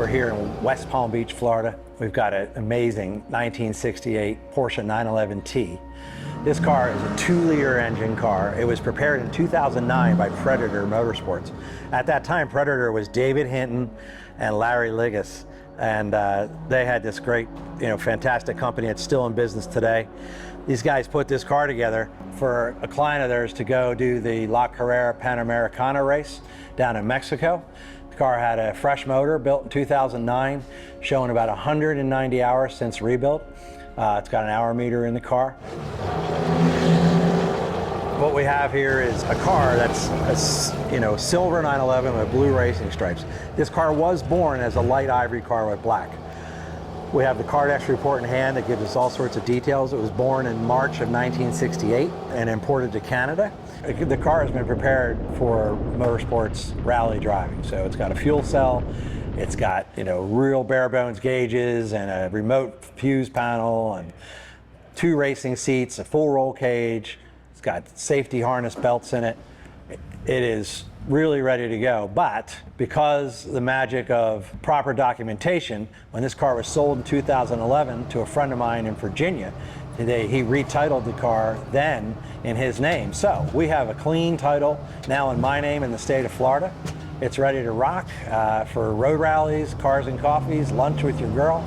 here in West Palm Beach, Florida. We've got an amazing 1968 Porsche 911T. This car is a 2-liter engine car. It was prepared in 2009 by Predator Motorsports. At that time, Predator was David Hinton and Larry Liggis, and they had this great, fantastic company. It's still in business today. These guys put this car together for a client of theirs to go do the Carrera Panamericana race down in Mexico. The car had a fresh motor built in 2009, showing about 190 hours since rebuilt. It's got an hour meter in the car. What we have here is a car that's a silver 911 with blue racing stripes. This car was born as a light ivory car with black. We have the Cardex report in hand that gives us all sorts of details. It was born in March of 1968 and imported to Canada. The car has been prepared for motorsports rally driving. So it's got a fuel cell, it's got real bare bones gauges and a remote fuse panel and 2 racing seats, a full roll cage. It's got safety harness belts in it. It is really ready to go, but because the magic of proper documentation, when this car was sold in 2011 to a friend of mine in Virginia, he retitled the car then in his name. So we have a clean title now in my name in the state of Florida. It's ready to rock for road rallies, cars and coffees, lunch with your girl,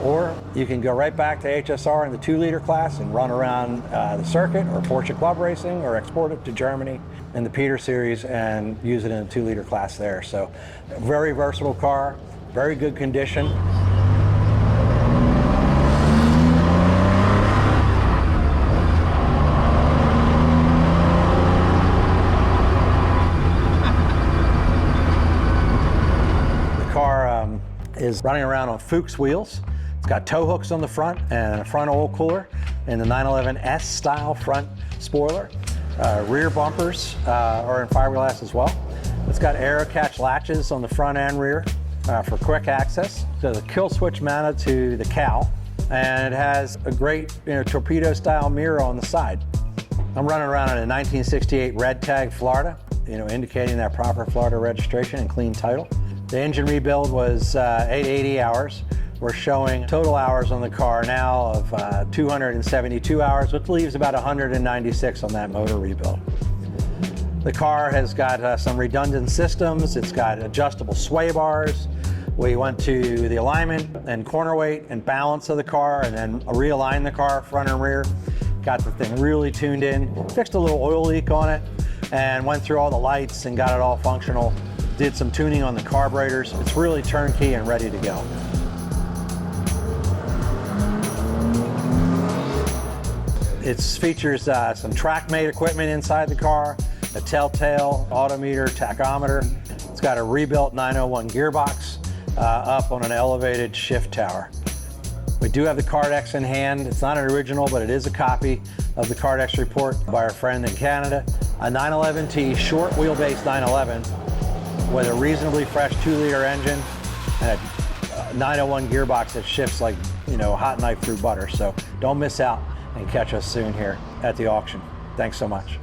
or you can go right back to HSR in the 2-liter class and run around the circuit or Porsche Club Racing or export it to Germany in the Peter series and use it in a 2-liter class there. So very versatile car, very good condition. The car is running around on Fuchs wheels. It's got tow hooks on the front and a front oil cooler and the 911S style front spoiler. Rear bumpers are in fiberglass as well. It's got aero catch latches on the front and rear for quick access. There's a kill switch mounted to the cowl, and it has a great torpedo style mirror on the side. I'm running around in a 1968 red tag Florida, indicating that proper Florida registration and clean title. The engine rebuild was 880 hours. We're showing total hours on the car now of 272 hours, which leaves about 196 on that motor rebuild. The car has got some redundant systems. It's got adjustable sway bars. We went to the alignment and corner weight and balance of the car and then realigned the car front and rear. Got the thing really tuned in, fixed a little oil leak on it, and went through all the lights and got it all functional. Did some tuning on the carburetors. It's really turnkey and ready to go. It features some track-made equipment inside the car, a telltale odometer, tachometer. It's got a rebuilt 901 gearbox up on an elevated shift tower. We do have the Cardex in hand. It's not an original, but it is a copy of the Cardex report by our friend in Canada. A 911T short wheelbase 911 with a reasonably fresh 2-liter engine and a 901 gearbox that shifts like hot knife through butter. So don't miss out and catch us soon here at the auction. Thanks so much.